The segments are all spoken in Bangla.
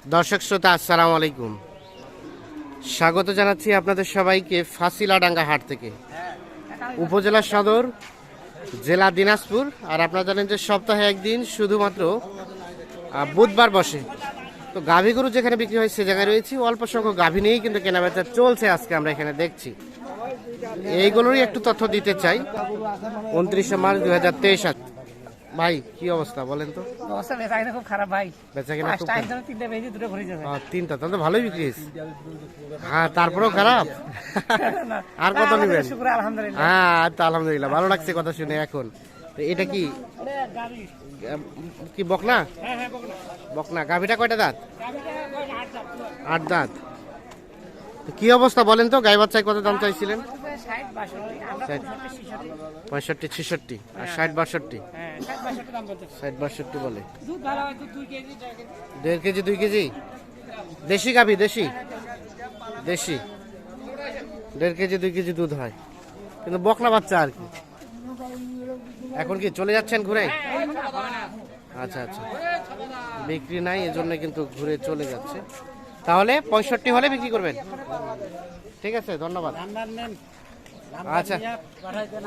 দর্শক শ্রোতা আসসালামু আলাইকুম, স্বাগত জানাচ্ছি আপনাদের সবাইকে ফাঁসিলাডাঙ্গা হাট থেকে। উপজেলা সদর, জেলা দিনাজপুর। আর আপনারা জানেন যে সপ্তাহে একদিন শুধুমাত্র বুধবার বসে। তো গাভী গরু যেখানে বিক্রি হয় সে জায়গায় রয়েছি। অল্প সংখ্যক গাভী নিয়েই কিন্তু কেনাবেচা চলছে। আজকে আমরা এখানে দেখছি, এইগুলোরই একটু তথ্য দিতে চাই। 29 মার্চ 2023। ভাই কি অবস্থা বলেন তো? অবস্থা বেচাকেনা খুব খারাপ ভাই। বেচাকেনা খুব পাঁচটা একদম তিনটা বেজে দুটো ঘুরে যাবে। তিনটা তাহলে তো ভালোই বিক্রি হয়েছে। হ্যাঁ, তারপরেও খারাপ। আর কত নেবেন? শুকর আলহামদুলিল্লাহ। হ্যাঁ, তো আলহামদুলিল্লাহ, ভালো লাগছে কথা শুনে। এখন তো এটা কি কি বকনা? বকনা। গাভীটা কয়টা দাঁত? 8 দাঁত। তো কি অবস্থা বলেন তো? গাই বাচ্চায় কত দাম চাইছিলেন? 65 66 আর 60 62। 60 62 বলে। 1.5 কেজি 2 কেজি দেশি গাভী, দেশি 1.5 কেজি 2 কেজি দুধ হয়, কিন্তু বকনা বাচ্চা আর কি। এখন কি চলে যাচ্ছেন ঘুরে? আচ্ছা আচ্ছা, বিক্রি নাই এজন্য কিন্তু ঘুরে চলে যাচ্ছে। তাহলে 65 হলে বিক্রি করবেন? ঠিক আছে, ধন্যবাদ। আচ্ছা,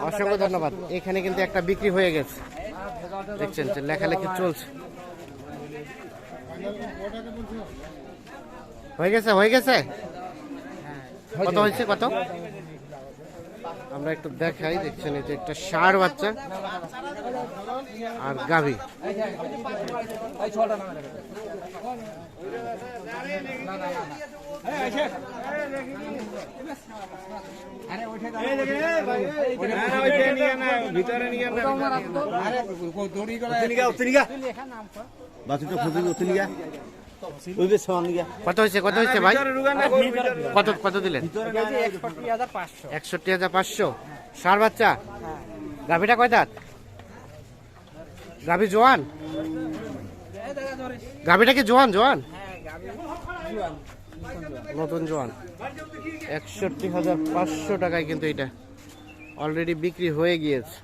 অসংখ্য ধন্যবাদ। এখানে কিন্তু একটা বিক্রি হয়ে গেছে, দেখছেন যে লেখালেখি চলছে। হয়ে গেছে। কত হয়েছে, কত? আমরা একটু দেখাই। দেখছেন এই যে একটা ষাঁড় বাচ্চা আর গাভী। কত হয়েছে ভাই? কত দিলেন? 61,500। ষাঁড় বাচ্চা। গাভীটা কয় দাঁত? গাভী জোয়ান? গাভীটা কি জোয়ান? নতুন জোয়ান। 61,500 টাকায় কিন্তু এটা অলরেডি বিক্রি হয়ে গিয়েছে।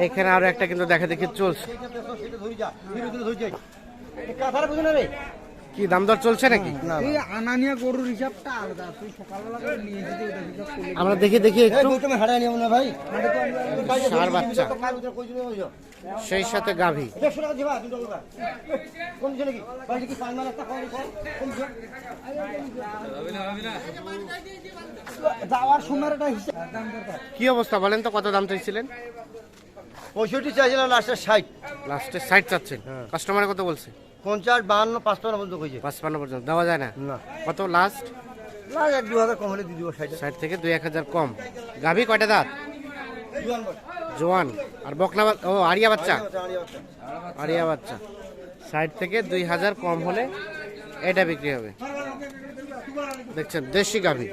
এখানে আরো একটা কিন্তু দেখা দেখি চলছে। কি দাম দর চলছে নাকি? আনানিয়া গরুর হিসাবটা আলাদা। তুই সকালবেলা করে নিয়ে যেতে ওটা হিসাব করলি। আমরা দেখি একটু। তুমি হাড়া নিও না ভাই। ষাঁড় বাচ্চা, সেই সাথে গাভী। 150 টাকা দিবা দুটো টাকা। কোন ছিল কি? বাড়ি কি পান মাল একটা কম কম যাওয়ার সময়টা হিসাব দাম দরকার। কি অবস্থা বলেন তো? কত দাম চাইছিলেন? 65 চাইছিলাম, লাস্টে 60। লাস্টে 60 চাচ্ছেন। কাস্টমারে কত বলছে? 50 52 55 পর্যন্ত কইছে। 55 পর্যন্ত দেওয়া যায় না? না, কত লাস্ট? না 1-2 হাজার কম হলে দিয়ে দিব। 60 থেকে 2-1 কম। গাভী কয়টা দাঁত? জোয়ান। আর বকনা ও আরিয়া বাচ্চা? আরিয়া বাচ্চা। 60 থেকে 2,000 কম হলে এটা বিক্রি হবে। দেখছেন দেশি গাভী।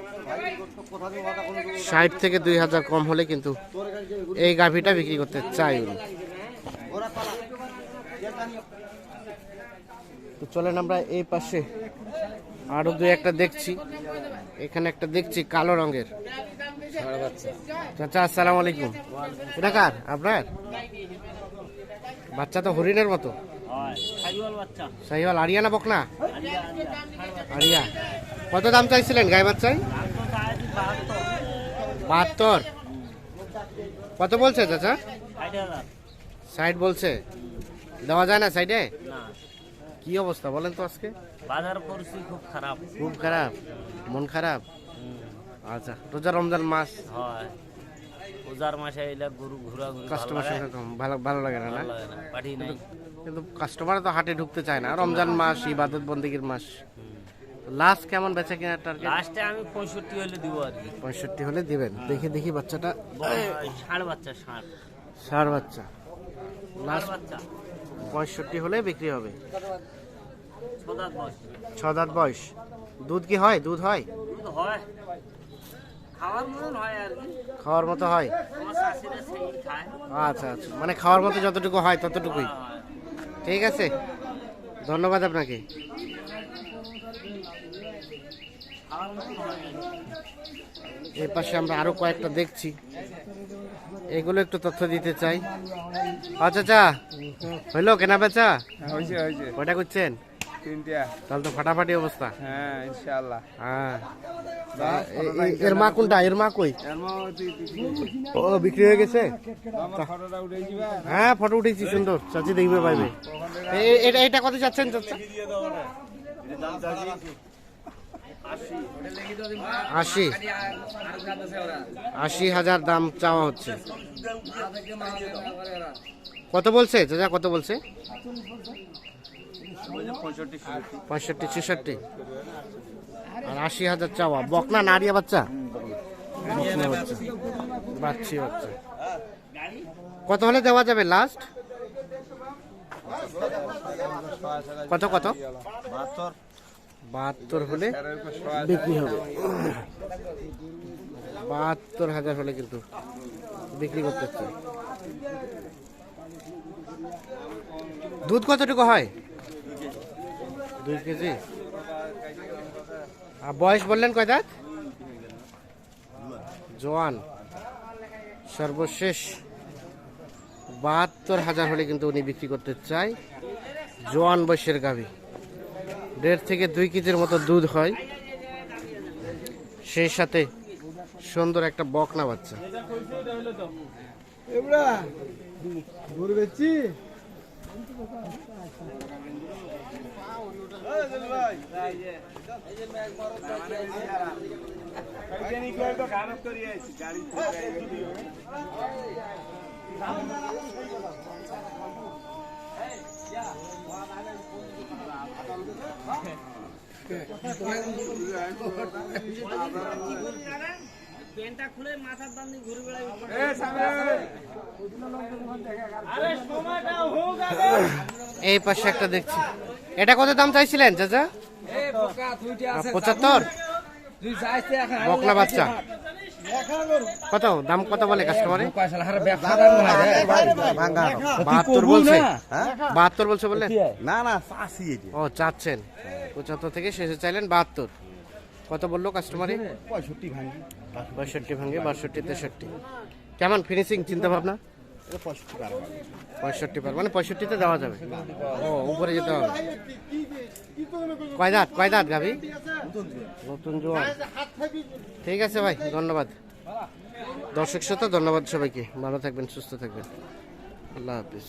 60 থেকে 2,000 কম হলে কিন্তু এই গাভীটা বিক্রি করতে চাই উনি। তো চলেন আমরা এই পাশে আরো 2-1 দেখছি। এখানে একটা দেখছি কালো রঙের। চাচা আসসালামু আলাইকুম। এটা কার? আপনার বাচ্চা তো হরিণের মতো। শাহিওয়াল। আরিয়া না বকনা? আরিয়া। কত দাম চাইছিলেন গায়ে বাচ্চায়? 72। কত বলছে চাচা? 60 বলছে। দেওয়া যায় না সাইডে? কি অবস্থা বলেন তো আজকে? বাজার পরিস্থিতি খুব খারাপ। খুব খারাপ, মন খারাপ। আচ্ছা, রোজা রমজান মাস হয়, রোজার মাসে এলে গরু ঘোরাঘুরি কাস্টমার সাথে ভালো লাগে না? না, পাঠি নাই। কিন্তু কাস্টমার তো হাটে ঢুকতে চায় না। রমজান মাস, ইবাদত বন্দেগীর মাস। লাস্ট কেমন বেচা কেনার টার্গেট? লাস্টে আমি 65 হলে দিব আর কি। 65 হলে দিবেন। দেখি বাচ্চাটা। ষাঁড় বাচ্চা। ষাঁড় বাচ্চা। লাস্ট বাচ্চা 65 হলে বিক্রি হবে। 6 দাঁত বয়স। দুধ কি হয়? দুধ হয়? দুধ হয়, খাওয়ার মতন হয় আর কি। খাওয়ার মতো হয়? আমার শাশুড়ি সেই খায়। আচ্ছা আচ্ছা, মানে খাওয়ার মতো যতটুকু হয় ততটুকুই। ঠিক আছে, ধন্যবাদ আপনাকে। এই পাশে আমরা আরো কয়েকটা দেখছি, এগুলো একটু তথ্য দিতে চাই। আচ্ছা চা হইলো কেনা বেচা? হয়েছে হয়েছে কয়টা করছেন? 3টা। তাহলে তো ফাটাফাটি অবস্থা। হ্যাঁ ইনশাআল্লাহ। হ্যাঁ, এর মা কোনটা? এর মা কই? ও বিক্রি হয়ে গেছে। ফটোটা উঠে দিবা। হ্যাঁ ফটো উঠেছি, সুন্দর, চাচি দেখবে পাইবে। এটা এটা কত যাচ্ছেন চাচা? 80,000 দাম চাওয়া হচ্ছে। কত বলছে চাচা, কত বলছে? 65 66 আর 80,000 চাওয়া। বকনা নারিয়া বাচ্চা? বকনা বাচ্চা, বাচ্চি বাচ্চা। কত হলে দেওয়া যাবে লাস্ট? কত কত? 72 হলে বিক্রি হবে। 72,000 হলে কিন্তু বিক্রি করতে চাই। দুধ কতটুকু হয়? 2 কেজি। আর বয়স বললেন কয় দাঁত? জোয়ান। সর্বশেষ 72,000 হলে কিন্তু উনি বিক্রি করতে চাই। জোয়ান বয়সের গাভী, 1.5 থেকে 2 কেজির মতো দুধ হয়, সেই সাথে সুন্দর একটা বকনা বাচ্চা। পেনটা খুলে মাথার দাম দিয়ে ঘুরে বেড়াই। এই পাশে একটা দেখছি, এটা কত দাম চাইছিলেন চাচা? 75। বকনা বাচ্চা কত দাম, কত বলে কাস্টমারে? 72 বলছে। 72 বলছে বললেন? না না চাষি এটি ও চাচ্ছেন 75 থেকে শেষে চাইলেন 72। কত বললো কাস্টমারে? 65 ভাঙি 65 ভাঙে, 62 63। কেমন ফিনিশিং চিন্তা ভাবনা? 65 পার, মানে 65তে দেওয়া যাবে। ও উপরে যেতে হবে। কয় দাঁত, কয় দাঁত গাভী? নতুন জোয়ান। ঠিক আছে ভাই, ধন্যবাদ। দর্শক শ্রোতা ধন্যবাদ সবাইকে, ভালো থাকবেন, সুস্থ থাকবেন, আল্লাহ হাফিজ।